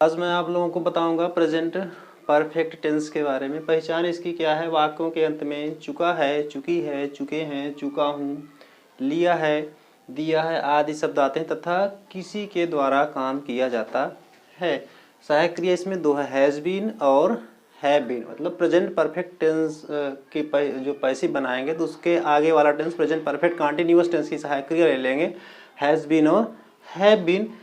आज मैं आप लोगों को बताऊंगा प्रेजेंट परफेक्ट टेंस के बारे में। पहचान इसकी क्या है? वाक्यों के अंत में चुका है, चुकी है, चुके हैं, चुका हूँ, लिया है, दिया है आदि शब्द आते हैं तथा किसी के द्वारा काम किया जाता है। सहायक क्रिया इसमें दो है, हैज़ बीन और हैव बीन। मतलब प्रेजेंट परफेक्ट टेंस की जो पैसिव बनाएंगे तो उसके आगे वाला tense present perfect continuous tense की सहायक क्रिया ले लेंगे, हैज़ बीन और have been.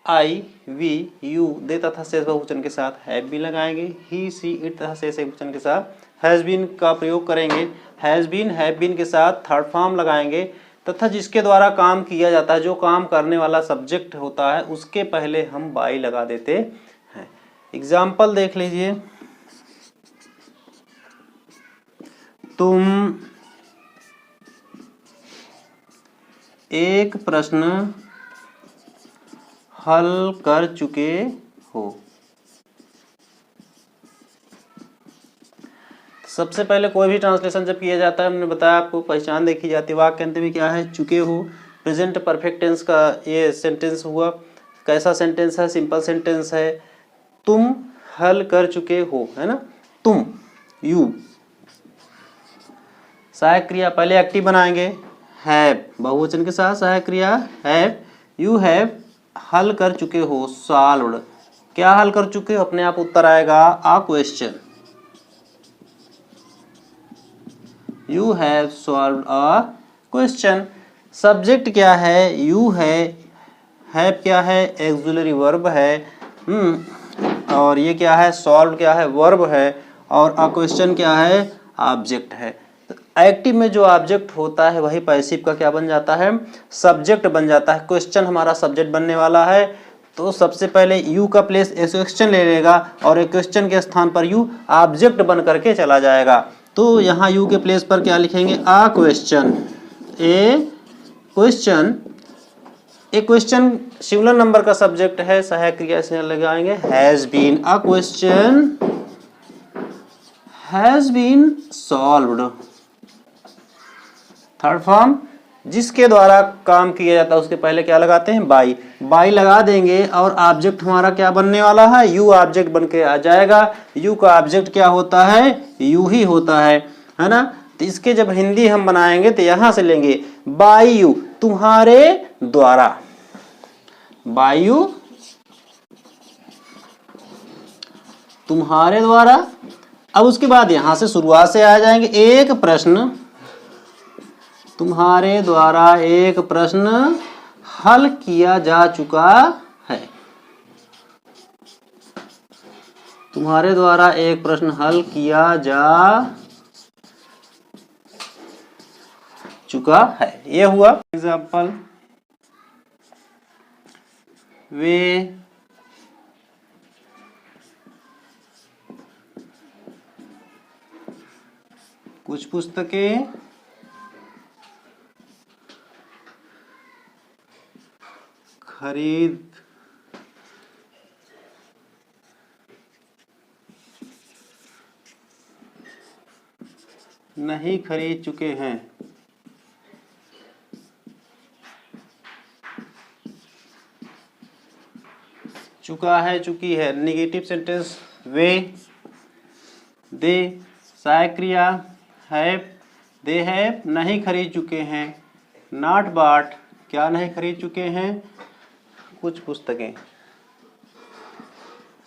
I, we, you they तथा शेष बहुवचन के साथ हैव बीन लगाएंगे। ही, सी, इट तथा शेष बहुवचन के साथ हैज़ बीन का प्रयोग करेंगे। हैज़ बीन, हैव बीन के साथ थर्ड फॉर्म लगाएंगे तथा जिसके द्वारा काम किया जाता है, जो काम करने वाला सब्जेक्ट होता है, उसके पहले हम बाई लगा देते हैं। एग्जाम्पल देख लीजिए। तुम एक प्रश्न हल कर चुके हो। सबसे पहले कोई भी ट्रांसलेशन जब किया जाता है, हमने बताया आपको पहचान देखी जाती है। वाक्य के अंत में क्या है? चुके हो। प्रेजेंट परफेक्ट टेंस का ये सेंटेंस हुआ। कैसा सेंटेंस है? सिंपल सेंटेंस है। तुम हल कर चुके हो, है ना। तुम, यू। सहायक क्रिया पहले एक्टिव बनाएंगे, हैव बहुवचन के साथ सहायक क्रिया हैव। यू हैव हल कर चुके हो, सॉल्व्ड। क्या हल कर चुके हो? अपने आप उत्तर आएगा, a question. You have solved a question. Subject क्या है? यू है। हैव क्या है? एक्सुलरी वर्ब है। और ये क्या है? सॉल्व क्या है? वर्ब है। और अ क्वेश्चन क्या है? ऑब्जेक्ट है। एक्टिव में जो ऑब्जेक्ट होता है वही पैसिव का क्या बन जाता है? सब्जेक्ट बन जाता है। क्वेश्चन हमारा सब्जेक्ट बनने वाला है, तो सबसे पहले यू का प्लेस क्वेश्चन ले लेगा और एक क्वेश्चन के स्थान पर यू ऑब्जेक्ट बन करके चला जाएगा। तो यहाँ यू के प्लेस पर क्या लिखेंगे? A question. A question. एक क्वेश्चन सिंगुलर नंबर का सब्जेक्ट है, सहायक क्रिया से लगाएंगे has been. A question has been solved. Third form, जिसके द्वारा काम किया जाता है उसके पहले क्या लगाते हैं? बाई। बाई लगा देंगे और ऑब्जेक्ट हमारा क्या बनने वाला है? यू ऑब्जेक्ट बन के आ जाएगा। यू का ऑब्जेक्ट क्या होता है? यू ही होता है ना। तो इसके जब हिंदी हम बनाएंगे तो यहां से लेंगे बाई यू, तुम्हारे द्वारा। बाई यू, तुम्हारे द्वारा। अब उसके बाद यहां से शुरुआत से आ जाएंगे, एक प्रश्न, तुम्हारे द्वारा एक प्रश्न हल किया जा चुका है। तुम्हारे द्वारा एक प्रश्न हल किया जा चुका है। ये हुआ एग्जाम्पल। वे कुछ पुस्तकें खरीद नहीं खरीद चुके हैं। चुका है, चुकी है। नेगेटिव सेंटेंस वे, दे। सहायक क्रिया हैव, दे हैव नहीं खरीद चुके हैं। नॉट बॉट, क्या नहीं खरीद चुके हैं? कुछ पुस्तकें।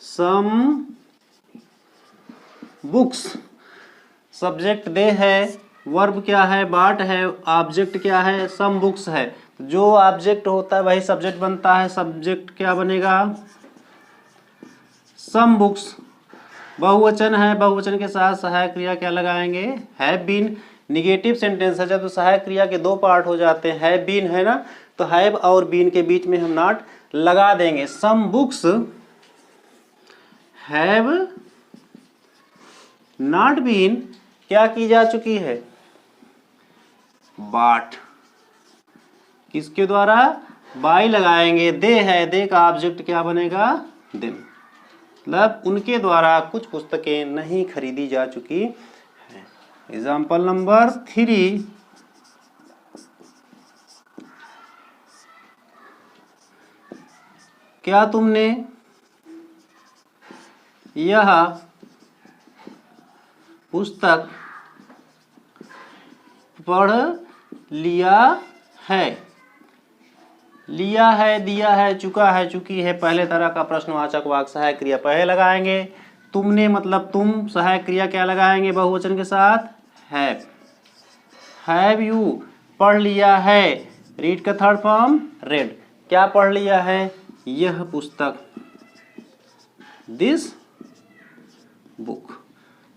सम बुक्स, सब्जेक्ट दे है, वर्ब क्या है? बाट है, ऑब्जेक्ट क्या है? सम बुक्स है। जो ऑब्जेक्ट होता है वही सब्जेक्ट बनता है। सब्जेक्ट क्या बनेगा? Some books. बहुवचन है, बहुवचन के साथ सहायक क्रिया क्या लगाएंगे? Have been. निगेटिव सेंटेंस है जब तो सहायक क्रिया के दो पार्ट हो जाते हैं, हैव बीन है ना, तो हैव और बीन के बीच में हम नॉट लगा देंगे। Some books have not been क्या की जा चुकी है? बाट। किसके द्वारा? बाई लगाएंगे। दे है, दे का ऑब्जेक्ट क्या बनेगा? देम। मतलब उनके द्वारा कुछ पुस्तकें नहीं खरीदी जा चुकी है। Example number 3। क्या तुमने यह पुस्तक पढ़ लिया है। लिया है, दिया है, चुका है, चुकी है, पहले तरह का प्रश्नवाचक वाक्य सहायक क्रिया पहले लगाएंगे। तुमने मतलब तुम, सहायक क्रिया क्या लगाएंगे बहुवचन के साथ? हैव। हैव यू पढ़ लिया है, रीड का थर्ड फॉर्म रेड। क्या पढ़ लिया है? यह पुस्तक, दिस बुक।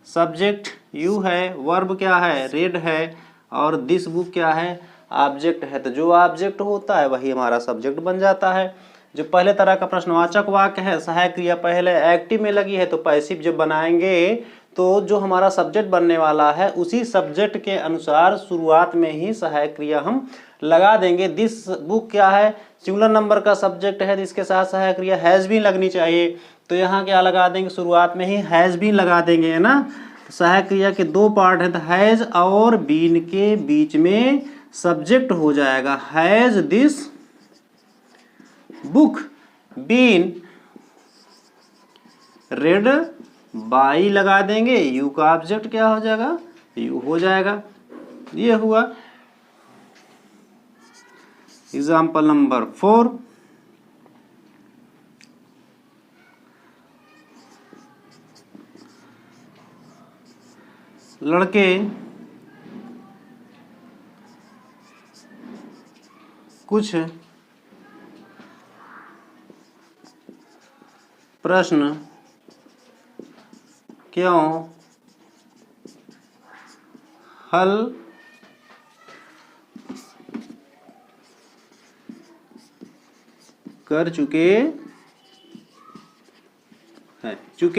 सब्जेक्ट यू है, वर्ब क्या है? रेड है, और दिस बुक क्या है? ऑब्जेक्ट है। तो जो ऑब्जेक्ट होता है वही हमारा सब्जेक्ट बन जाता है। जो पहले तरह का प्रश्नवाचक वाक्य है, सहायक क्रिया पहले एक्टिव में लगी है, तो पैसिव जब बनाएंगे तो जो हमारा सब्जेक्ट बनने वाला है उसी सब्जेक्ट के अनुसार शुरुआत में ही सहायक क्रिया हम लगा देंगे। दिस बुक क्या है? सिंगुलर नंबर का सब्जेक्ट है, इसके साथ सहायक क्रिया हैज बीन लगनी चाहिए, तो यहाँ क्या लगा देंगे? शुरुआत में ही हैज बीन लगा देंगे, है ना। सहायक क्रिया के दो पार्ट हैं, तो हैज और बीन के बीच में सब्जेक्ट हो जाएगा has this book been read by लगा देंगे, यू का ऑब्जेक्ट क्या हो जाएगा? यू हो जाएगा। ये हुआ एग्जाम्पल नंबर 4। लड़के कुछ प्रश्न क्यों हल कर चुके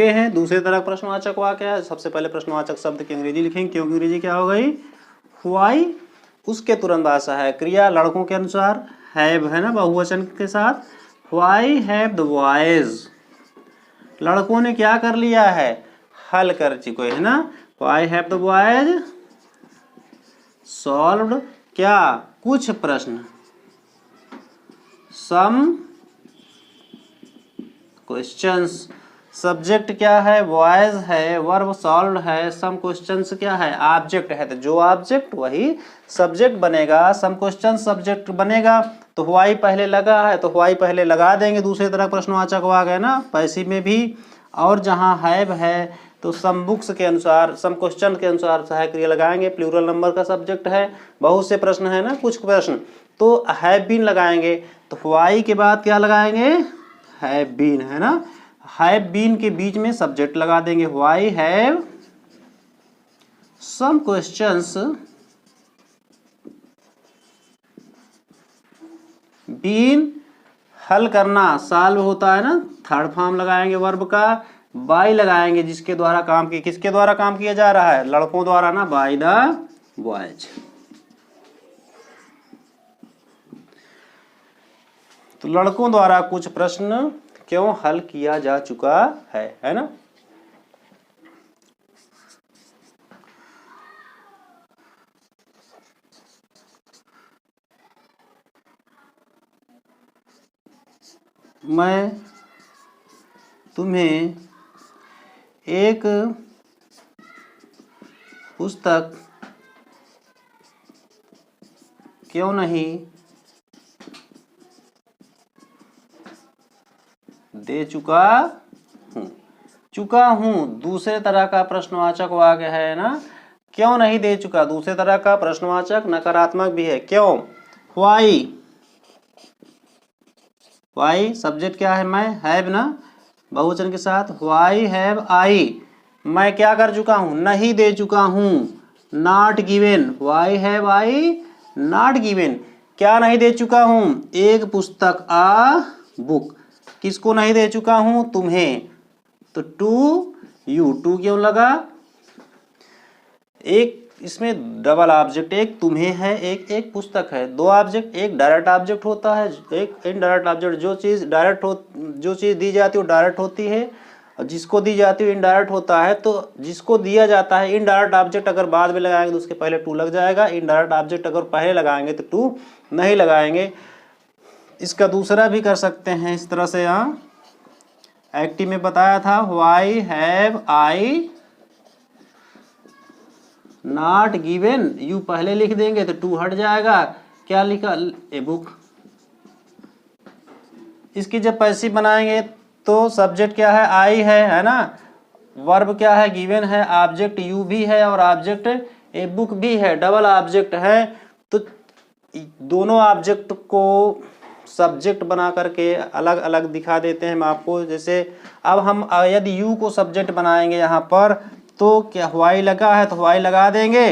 हैं। दूसरे तरह प्रश्नवाचक वाक्य है। सबसे पहले प्रश्नवाचक शब्द की अंग्रेजी लिखेंगे, क्योंकि अंग्रेजी क्या हो गई? व्हाई। उसके तुरंत बाद सहायक क्रिया लड़कों के अनुसार हैव है ना, बहुवचन के साथ। व्हाई हैव द बॉयज, लड़कों ने क्या कर लिया है? हल कर चुके है ना। Why have the boys solved क्या? कुछ प्रश्न, सम क्वेश्चंस। सब्जेक्ट क्या है? बॉयज है, वर्ब सॉल्व्ड है, सम क्वेश्चंस क्या है? ऑब्जेक्ट है, तो जो ऑब्जेक्ट वही सब्जेक्ट बनेगा, सम क्वेश्चन सब्जेक्ट बनेगा। तो व्हाई पहले लगा है तो व्हाई पहले लगा देंगे, दूसरे तरह प्रश्नवाचक वाक्य है ना, पैसिव में भी। और जहाँ हैव है तो सम बुक्स के अनुसार, सम क्वेश्चन के अनुसार सहायक क्रिया लगाएंगे। प्लूरल नंबर का सब्जेक्ट है, बहुत से प्रश्न है ना, कुछ प्रश्न, तो हैव बीन लगाएंगे। तो व्हाई के बाद क्या लगाएंगे? हैव बीन, है ना। हैव बीन के बीच में सब्जेक्ट लगा देंगे, why have some questions been, हल करना, सॉल्व होता है ना, थर्ड फॉर्म लगाएंगे वर्ब का। बाय लगाएंगे जिसके द्वारा काम किया, किसके द्वारा काम किया जा रहा है? लड़कों द्वारा ना, बाय द बॉयज। तो लड़कों द्वारा कुछ प्रश्न क्यों हल किया जा चुका है ना। मैं तुम्हें एक पुस्तक क्यों नहीं दे चुका हूं। दूसरे तरह का प्रश्नवाचक वाक्य है ना, क्यों नहीं दे चुका। दूसरे तरह का प्रश्नवाचक नकारात्मक भी है, क्यों। व्हाई सब्जेक्ट क्या है? मैं, हैव ना, बहुवचन के साथ। व्हाई हैव आई, मैं क्या कर चुका हूं? नहीं दे चुका हूं। Not given, why have I not given, क्या नहीं दे चुका हूं? एक पुस्तक, आ बुक। किसको नहीं दे चुका हूं? तुम्हें। तो टू यू, टू क्यों लगा? एक इसमें डबल ऑब्जेक्ट, एक तुम्हें है, एक पुस्तक है, दो ऑब्जेक्ट। एक डायरेक्ट ऑब्जेक्ट होता है, एक इनडायरेक्ट ऑब्जेक्ट। जो चीज़ जो चीज़ दी जाती है वो डायरेक्ट होती है, और जिसको दी जाती है इनडायरेक्ट होता है। तो जिसको दिया जाता है इनडायरेक्ट ऑब्जेक्ट अगर बाद में लगाएंगे तो उसके पहले टू लग जाएगा। इनडायरेक्ट ऑब्जेक्ट अगर पहले लगाएंगे तो टू नहीं लगाएंगे। इसका दूसरा भी कर सकते हैं इस तरह से, यहाँ एक्टिव में बताया था why have I not given, you पहले लिख देंगे तो टू हट जाएगा, क्या लिखा ए बुक। इसकी जब पैसिव बनाएंगे तो सब्जेक्ट क्या है आई है ना, वर्ब क्या है गिवन है, ऑब्जेक्ट यू भी है और ऑब्जेक्ट ए बुक भी है, डबल ऑब्जेक्ट है। तो दोनों ऑब्जेक्ट को सब्जेक्ट बना करके अलग अलग दिखा देते हैं हम आपको। जैसे अब हम यदि यू को सब्जेक्ट बनाएंगे यहाँ पर तो क्या व्हाई लगा है तो व्हाई लगा देंगे,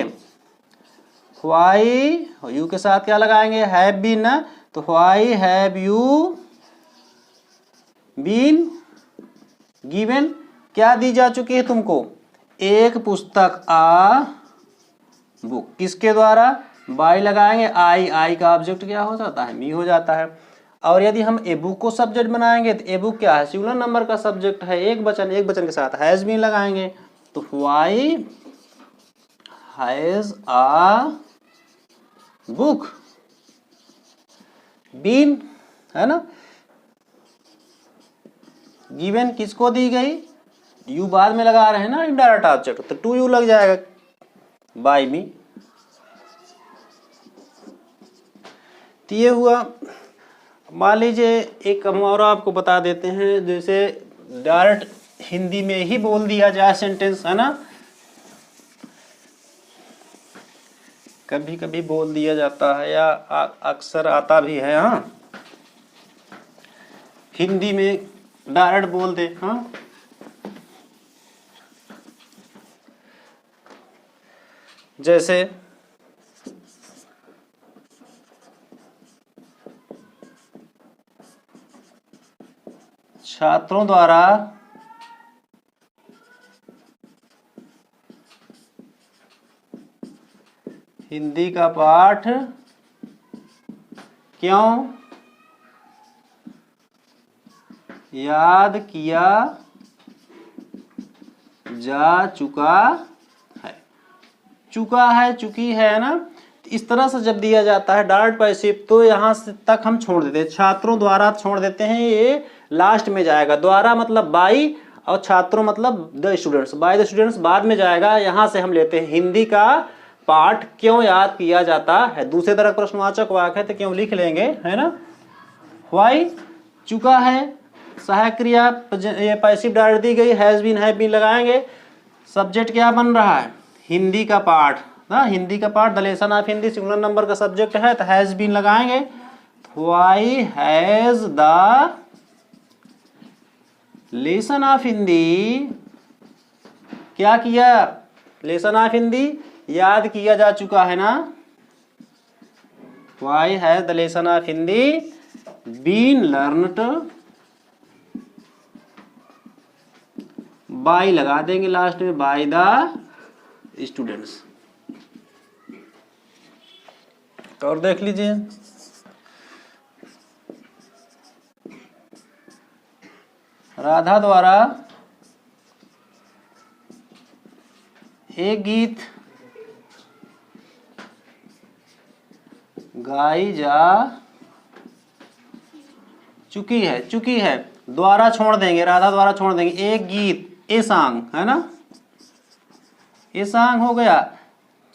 व्हाई यू के साथ क्या लगाएंगे हैव बीन ना, तो why have you been given, क्या दी जा चुकी है तुमको, एक पुस्तक आ बुक, किसके द्वारा बाय लगाएंगे आई, आई का ऑब्जेक्ट क्या हो जाता है मी हो जाता है। और यदि हम ए बुक को सब्जेक्ट बनाएंगे तो ए बुक क्या है सिंगुलर नंबर का सब्जेक्ट है, एक वचन के साथ हैज बीन लगाएंगे, तो why has a book been है ना, गिवन किसको दी गई, यू बाद में लगा रहे हैं ना इनडायरेक्ट ऑब्जेक्ट, तो टू यू लग जाएगा बाय मी। तो ये हुआ। मान लीजिए एक हम और आपको बता देते हैं, जैसे डायरेक्ट हिंदी में ही बोल दिया जाए सेंटेंस है ना, कभी कभी बोल दिया जाता है या अक्सर आता भी है। हाँ हिंदी में डायरेक्ट बोल दे। हाँ जैसे छात्रों द्वारा हिंदी का पाठ क्यों याद किया जा चुका है, चुका है चुकी है ना। इस तरह से जब दिया जाता है डायरेक्ट पैसिव तो यहाँ से तक हम छोड़ देते हैं, छात्रों द्वारा छोड़ देते हैं, ये लास्ट में जाएगा, द्वारा मतलब बाई और छात्रों मतलब the students, by the students बाद में जाएगा। यहाँ से हम लेते हैं हिंदी का पाठ क्यों याद किया जाता है, दूसरे तरह प्रश्नवाचक वाक्य है तो क्यों लिख लेंगे है ना। व्हाई चुका है, सहायक क्रिया ये पैसिव डायरेक्ट दी गई, हैज बीन लगाएंगे, सब्जेक्ट क्या बन रहा है हिंदी का पाठ ना, हिंदी का पाठ the lesson of Hindi singular number का सब्जेक्ट है तो हैज बीन लगाएंगे, why has the lesson of Hindi क्या किया, लेसन ऑफ हिंदी याद किया जा चुका है ना, why has the lesson of Hindi been learned, by लगा देंगे लास्ट में बाय द स्टूडेंट्स। और देख लीजिए राधा द्वारा एक गीत गाई जा चुकी है, द्वारा छोड़ देंगे, राधा द्वारा छोड़ देंगे, एक गीत ए सॉन्ग है ना, ए सॉन्ग हो गया,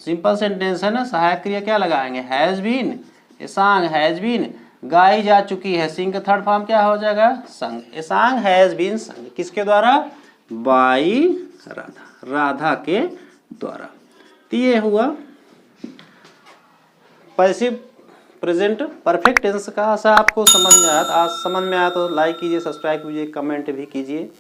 सिंपल सेंटेंस है ना, सहायक क्रिया क्या लगाएंगे has been, a song has been गाई जा चुकी है, सिंग का थर्ड फॉर्म क्या हो जाएगा संग, ए सॉन्ग हैज बीन संग, किसके द्वारा बाई राधा, राधा के द्वारा। तो ये हुआ पैसिव प्रेजेंट परफेक्ट टेंस का। ऐसा आपको समझ में आया, आज समझ में आया तो लाइक कीजिए, सब्सक्राइब कीजिए, कमेंट भी कीजिए।